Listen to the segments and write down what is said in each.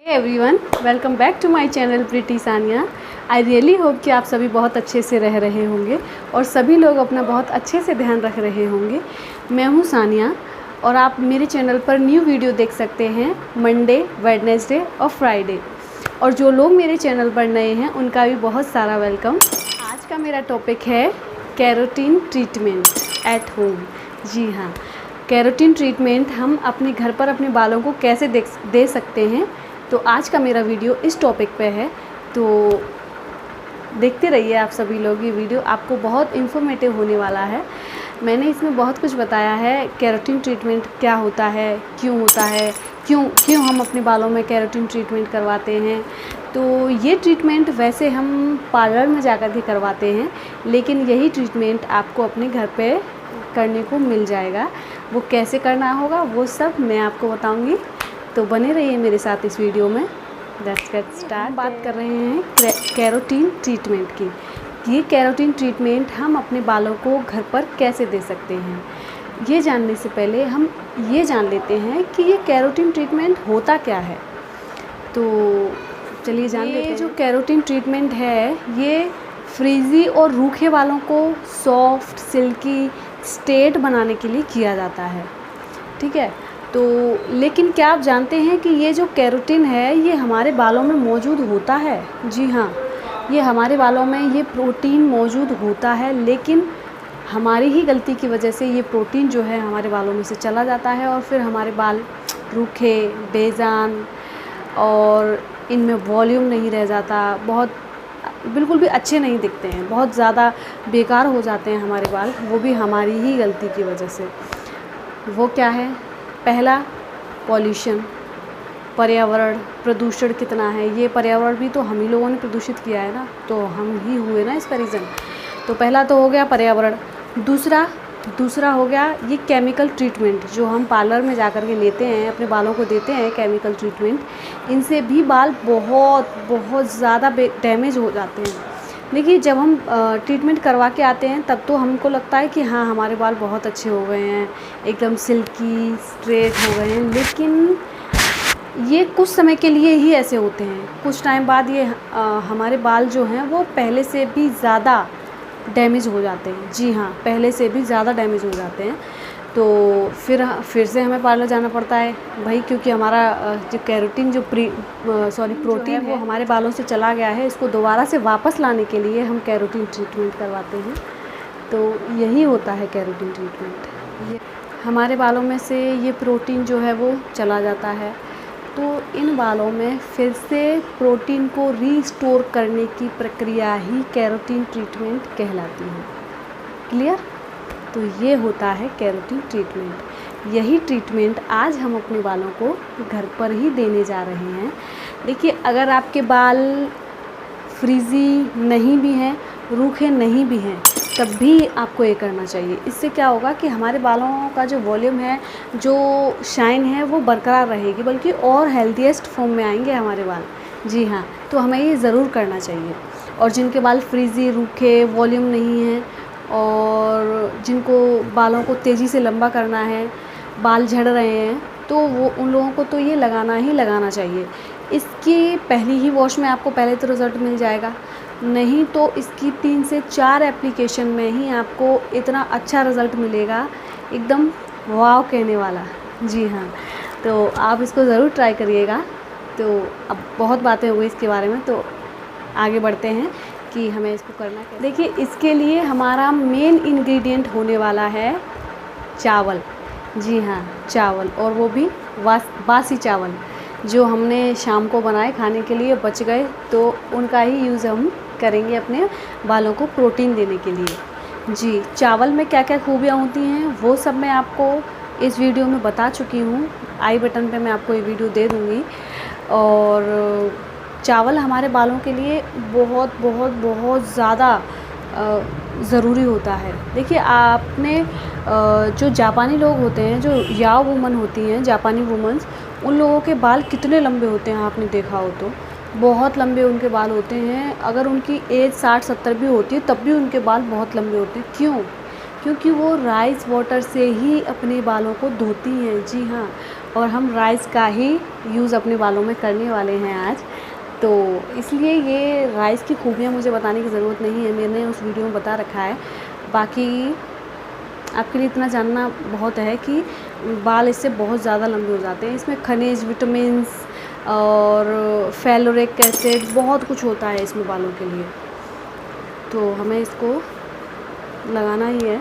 Everyone, welcome back to my channel pretty Sania. I really hope कि आप सभी बहुत अच्छे से रह रहे होंगे और सभी लोग अपना बहुत अच्छे से ध्यान रख रहे होंगे। मैं हूं सानिया और आप मेरे चैनल पर न्यू वीडियो देख सकते हैं मंडे, वेडनेसडे और फ्राइडे। और जो लोग मेरे चैनल पर नए हैं उनका भी बहुत सारा वेलकम। आज का मेरा टॉपिक है केराटिन ट्रीटमेंट एट होम। जी हाँ, केराटिन ट्रीटमेंट हम अपने घर पर अपने बालों को कैसे दे सकते हैं। तो आज का मेरा वीडियो इस टॉपिक पे है, तो देखते रहिए आप सभी लोग। ये वीडियो आपको बहुत इन्फॉर्मेटिव होने वाला है। मैंने इसमें बहुत कुछ बताया है, केराटिन ट्रीटमेंट क्या होता है, क्यों होता है, क्यों हम अपने बालों में केराटिन ट्रीटमेंट करवाते हैं। तो ये ट्रीटमेंट वैसे हम पार्लर में जाकर के करवाते हैं, लेकिन यही ट्रीटमेंट आपको अपने घर पे करने को मिल जाएगा। वो कैसे करना होगा वो सब मैं आपको बताऊंगी, तो बने रहिए मेरे साथ इस वीडियो में। Let's get start. बात कर रहे हैं केराटिन ट्रीटमेंट की। ये केराटिन ट्रीटमेंट हम अपने बालों को घर पर कैसे दे सकते हैं। ये जानने से पहले हम ये जान लेते हैं कि ये केराटिन ट्रीटमेंट होता क्या है। तो चलिए जान लेते हैं। ये जो केराटिन ट्रीटमेंट है ये फ्रीजी और रूखे बालों को सॉफ्ट, सिल्की, स्ट्रेट बनाने के लिए किया जाता है, ठीक है। तो लेकिन क्या आप जानते हैं कि ये जो केराटिन है ये हमारे बालों में मौजूद होता है। जी हाँ, ये हमारे बालों में ये प्रोटीन मौजूद होता है, लेकिन हमारी ही गलती की वजह से ये प्रोटीन जो है हमारे बालों में से चला जाता है और फिर हमारे बाल रूखे, बेजान और इनमें वॉल्यूम नहीं रह जाता, बहुत बिल्कुल भी अच्छे नहीं दिखते हैं, बहुत ज़्यादा बेकार हो जाते हैं हमारे बाल, वो भी हमारी ही गलती की वजह से। वो क्या है? पहला, पॉल्यूशन, पर्यावरण प्रदूषण कितना है। ये पर्यावरण भी तो हम ही लोगों ने प्रदूषित किया है ना, तो हम ही हुए ना इसका रीज़न। तो पहला तो हो गया पर्यावरण। दूसरा हो गया ये केमिकल ट्रीटमेंट जो हम पार्लर में जाकर के लेते हैं, अपने बालों को देते हैं केमिकल ट्रीटमेंट। इनसे भी बाल बहुत ज़्यादा डैमेज हो जाते हैं। देखिए, जब हम ट्रीटमेंट करवा के आते हैं तब तो हमको लगता है कि हाँ हमारे बाल बहुत अच्छे हो गए हैं, एकदम सिल्की स्ट्रेट हो गए हैं, लेकिन ये कुछ समय के लिए ही ऐसे होते हैं। कुछ टाइम बाद ये हमारे बाल जो हैं वो पहले से भी ज़्यादा डैमेज हो जाते हैं। जी हाँ, पहले से भी ज़्यादा डैमेज हो जाते हैं। तो फिर से हमें पार्लर जाना पड़ता है भाई, क्योंकि हमारा जो केराटिन जो प्रोटीन है वो हमारे बालों से चला गया है। इसको दोबारा से वापस लाने के लिए हम केराटिन ट्रीटमेंट करवाते हैं। तो यही होता है केराटिन ट्रीटमेंट। ये हमारे बालों में से ये प्रोटीन जो है वो चला जाता है, तो इन बालों में फिर से प्रोटीन को रीस्टोर करने की प्रक्रिया ही केराटिन ट्रीटमेंट कहलाती है। क्लियर? तो ये होता है केराटिन ट्रीटमेंट। यही ट्रीटमेंट आज हम अपने बालों को घर पर ही देने जा रहे हैं। देखिए, अगर आपके बाल फ्रीजी नहीं भी हैं, रूखे नहीं भी हैं, तब भी आपको ये करना चाहिए। इससे क्या होगा कि हमारे बालों का जो वॉल्यूम है, जो शाइन है वो बरकरार रहेगी, बल्कि और हेल्दीएस्ट फॉर्म में आएंगे हमारे बाल। जी हाँ, तो हमें ये ज़रूर करना चाहिए। और जिनके बाल फ्रीजी, रूखे, वॉल्यूम नहीं है और जिनको बालों को तेज़ी से लंबा करना है, बाल झड़ रहे हैं, तो वो उन लोगों को तो ये लगाना ही लगाना चाहिए। इसकी पहली ही वॉश में आपको पहले तो रिज़ल्ट मिल जाएगा, नहीं तो इसकी 3 से 4 एप्लीकेशन में ही आपको इतना अच्छा रिज़ल्ट मिलेगा, एकदम वाव कहने वाला। जी हाँ, तो आप इसको ज़रूर ट्राई करिएगा। तो अब बहुत बातें हो गई इसके बारे में, तो आगे बढ़ते हैं कि हमें इसको करना कैसे। देखिए, इसके लिए हमारा मेन इंग्रेडिएंट होने वाला है चावल। जी हाँ, चावल, और वो भी बासी चावल जो हमने शाम को बनाए खाने के लिए, बच गए, तो उनका ही यूज़ हम करेंगे अपने बालों को प्रोटीन देने के लिए। जी, चावल में क्या क्या खूबियाँ होती हैं वो सब मैं आपको इस वीडियो में बता चुकी हूँ। आई बटन पे मैं आपको ये वीडियो दे दूँगी। और चावल हमारे बालों के लिए बहुत ज़्यादा ज़रूरी होता है। देखिए, आपने जो जापानी लोग होते हैं, जो याओ वुमन होती हैं, जापानी वुमेंस, उन लोगों के बाल कितने लंबे होते हैं आपने देखा हो तो, बहुत लंबे उनके बाल होते हैं। अगर उनकी एज 60-70 भी होती है तब भी उनके बाल बहुत लंबे होते हैं। क्यों? क्योंकि वो राइस वाटर से ही अपने बालों को धोती हैं। जी हाँ, और हम राइस का ही यूज़ अपने बालों में करने वाले हैं आज। तो इसलिए ये राइस की खूबियाँ मुझे बताने की ज़रूरत नहीं है, मैंने उस वीडियो में बता रखा है। बाकी आपके लिए इतना जानना बहुत है कि बाल इससे बहुत ज़्यादा लंबे हो जाते हैं। इसमें खनिज, विटामिन्स और फेलोरिक एसिड बहुत कुछ होता है इसमें बालों के लिए, तो हमें इसको लगाना ही है।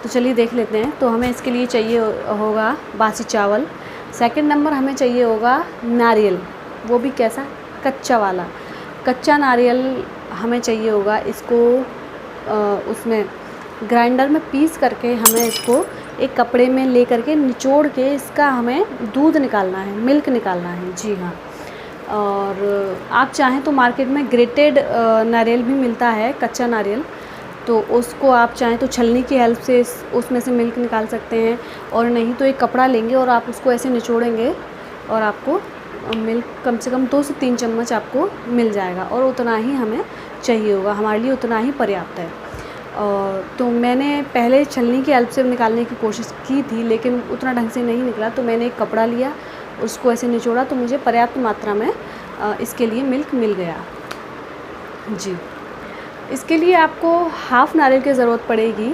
तो चलिए देख लेते हैं। तो हमें इसके लिए चाहिए होगा बासी चावल। सेकंड नंबर हमें चाहिए होगा नारियल, वो भी कैसा, कच्चा वाला। कच्चा नारियल हमें चाहिए होगा। इसको उसमें ग्राइंडर में पीस करके हमें इसको एक कपड़े में ले करके निचोड़ के इसका हमें दूध निकालना है, मिल्क निकालना है। जी हाँ। और आप चाहें तो मार्केट में ग्रेटेड नारियल भी मिलता है, कच्चा नारियल, तो उसको आप चाहें तो छलनी की हेल्प से उसमें से मिल्क निकाल सकते हैं। और नहीं तो एक कपड़ा लेंगे और आप उसको ऐसे निचोड़ेंगे और आपको मिल्क कम से कम 2 से 3 चम्मच आपको मिल जाएगा। और उतना ही हमें चाहिए होगा, हमारे लिए उतना ही पर्याप्त है। तो मैंने पहले छलनी की हेल्प से निकालने की कोशिश की थी, लेकिन उतना ढंग से नहीं निकला। तो मैंने एक कपड़ा लिया, उसको ऐसे निचोड़ा, तो मुझे पर्याप्त मात्रा में इसके लिए मिल्क मिल गया। जी, इसके लिए आपको हाफ़ नारियल की ज़रूरत पड़ेगी,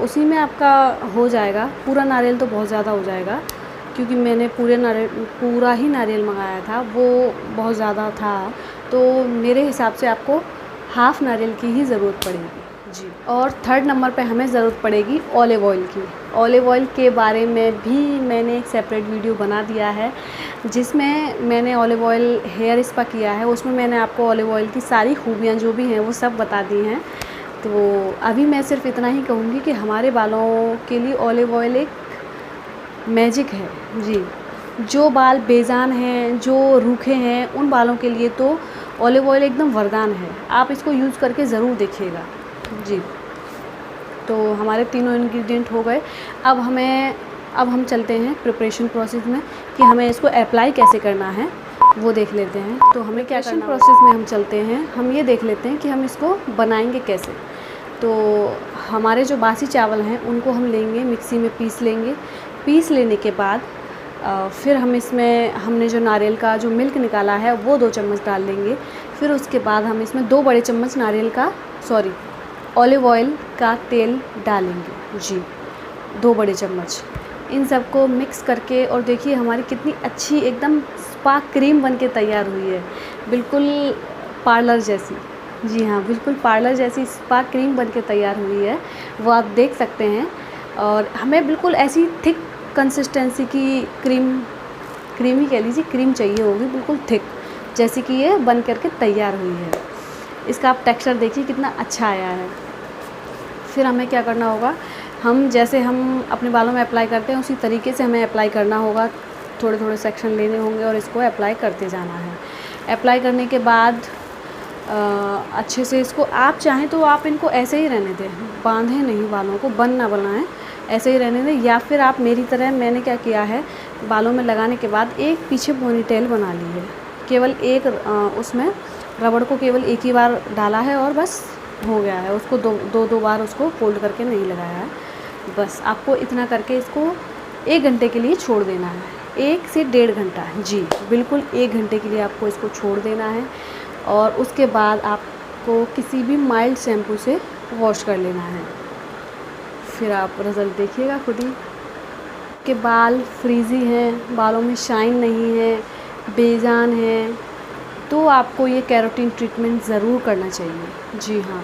उसी में आपका हो जाएगा। पूरा नारियल तो बहुत ज़्यादा हो जाएगा, क्योंकि मैंने पूरा ही नारियल मंगाया था, वो बहुत ज़्यादा था। तो मेरे हिसाब से आपको हाफ़ नारियल की ही ज़रूरत पड़ेगी। जी, और थर्ड नंबर पे हमें ज़रूरत पड़ेगी ऑलिव ऑयल की। ऑलिव ऑयल के बारे में भी मैंने एक सेपरेट वीडियो बना दिया है, जिसमें मैंने ऑलिव ऑयल हेयर स्पा किया है। उसमें मैंने आपको ऑलिव ऑयल की सारी खूबियाँ जो भी हैं वो सब बता दी हैं। तो अभी मैं सिर्फ इतना ही कहूँगी कि हमारे बालों के लिए ऑलिव ऑयल एक मैजिक है। जी, जो बाल बेजान हैं, जो रूखे हैं, उन बालों के लिए तो ऑलिव ऑयल एकदम वरदान है। आप इसको यूज़ करके ज़रूर देखिएगा। जी, तो हमारे तीनों इंग्रेडिएंट हो गए। अब हम चलते हैं प्रिपरेशन प्रोसेस में कि हमें इसको अप्लाई कैसे करना है, वो देख लेते हैं। तो हमें क्या करना, प्रोसेस में हम चलते हैं, हम ये देख लेते हैं कि हम इसको बनाएंगे कैसे। तो हमारे जो बासी चावल हैं उनको हम लेंगे, मिक्सी में पीस लेंगे। पीस लेने के बाद फिर हम इसमें हमने जो नारियल का जो मिल्क निकाला है वो 2 चम्मच डाल लेंगे। फिर उसके बाद हम इसमें 2 बड़े चम्मच ऑलिव ऑयल का तेल डालेंगे। जी, 2 बड़े चम्मच। इन सबको मिक्स करके, और देखिए हमारी कितनी अच्छी एकदम स्पा क्रीम बनके तैयार हुई है, बिल्कुल पार्लर जैसी। जी हाँ, बिल्कुल पार्लर जैसी स्पा क्रीम बनके तैयार हुई है, वो आप देख सकते हैं। और हमें बिल्कुल ऐसी थिक कंसिस्टेंसी की क्रीम ही कह लीजिए, क्रीम चाहिए होगी, बिल्कुल थिक, जैसे कि ये बन करके तैयार हुई है। इसका आप टेक्सचर देखिए कितना अच्छा आया है। फिर हमें क्या करना होगा, जैसे हम अपने बालों में अप्लाई करते हैं उसी तरीके से हमें अप्लाई करना होगा। थोड़े थोड़े सेक्शन लेने होंगे और इसको अप्लाई करते जाना है। अप्लाई करने के बाद अच्छे से इसको, आप चाहें तो आप इनको ऐसे ही रहने दें, बांधें नहीं बालों को, बन ना बनाएं, ऐसे ही रहने दें। या फिर आप मेरी तरह, मैंने क्या किया है, बालों में लगाने के बाद एक पीछे पोनीटेल बना ली है। केवल एक उसमें रबड़ को केवल एक ही बार डाला है और बस हो गया है। उसको दो बार उसको फोल्ड करके नहीं लगाया है। बस आपको इतना करके इसको 1 घंटे के लिए छोड़ देना है, 1 से 1.5 घंटा। जी बिल्कुल, 1 घंटे के लिए आपको इसको छोड़ देना है। और उसके बाद आपको किसी भी माइल्ड शैम्पू से वॉश कर लेना है। फिर आप रिज़ल्ट देखिएगा खुद ही कि बाल फ्रीज़ी हैं, बालों में शाइन नहीं है, बेजान है, तो आपको ये केराटिन ट्रीटमेंट ज़रूर करना चाहिए। जी हाँ,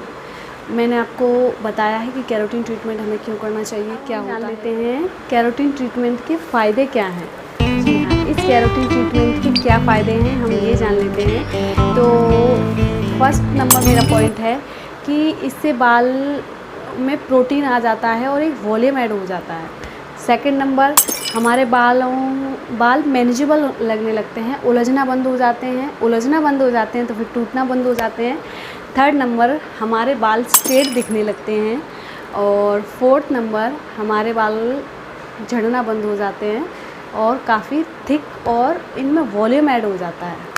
मैंने आपको बताया है कि केराटिन ट्रीटमेंट हमें क्यों करना चाहिए, क्या होता है। जान लेते हैं केराटिन ट्रीटमेंट के फ़ायदे क्या हैं। जी हाँ, इस केराटिन ट्रीटमेंट के क्या फ़ायदे हैं हम ये जान लेते हैं। तो फर्स्ट नंबर मेरा पॉइंट है कि इससे बाल में प्रोटीन आ जाता है और एक वॉल्यूम ऐड हो जाता है। सेकंड नंबर, हमारे बाल मैनेजेबल लगने लगते हैं, उलझना बंद हो जाते हैं तो फिर टूटना बंद हो जाते हैं। थर्ड नंबर, हमारे बाल स्ट्रेट दिखने लगते हैं। और फोर्थ नंबर, हमारे बाल झड़ना बंद हो जाते हैं और काफ़ी थिक और इनमें वॉल्यूम ऐड हो जाता है।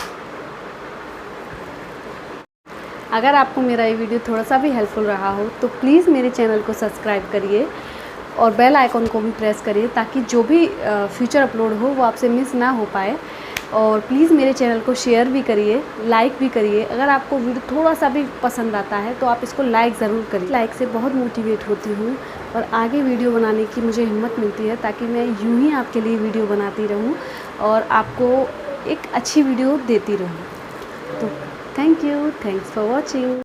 अगर आपको मेरा ये वीडियो थोड़ा सा भी हेल्पफुल रहा हो तो प्लीज़ मेरे चैनल को सब्सक्राइब करिए और बेल आइकॉन को भी प्रेस करिए ताकि जो भी फ्यूचर अपलोड हो वो आपसे मिस ना हो पाए। और प्लीज़ मेरे चैनल को शेयर भी करिए, लाइक भी करिए। अगर आपको वीडियो थोड़ा सा भी पसंद आता है तो आप इसको लाइक ज़रूर करिए। लाइक से बहुत मोटिवेट होती हूँ और आगे वीडियो बनाने की मुझे हिम्मत मिलती है, ताकि मैं यूँ ही आपके लिए वीडियो बनाती रहूँ और आपको एक अच्छी वीडियो देती रहूँ। तो thank you, thanks for watching.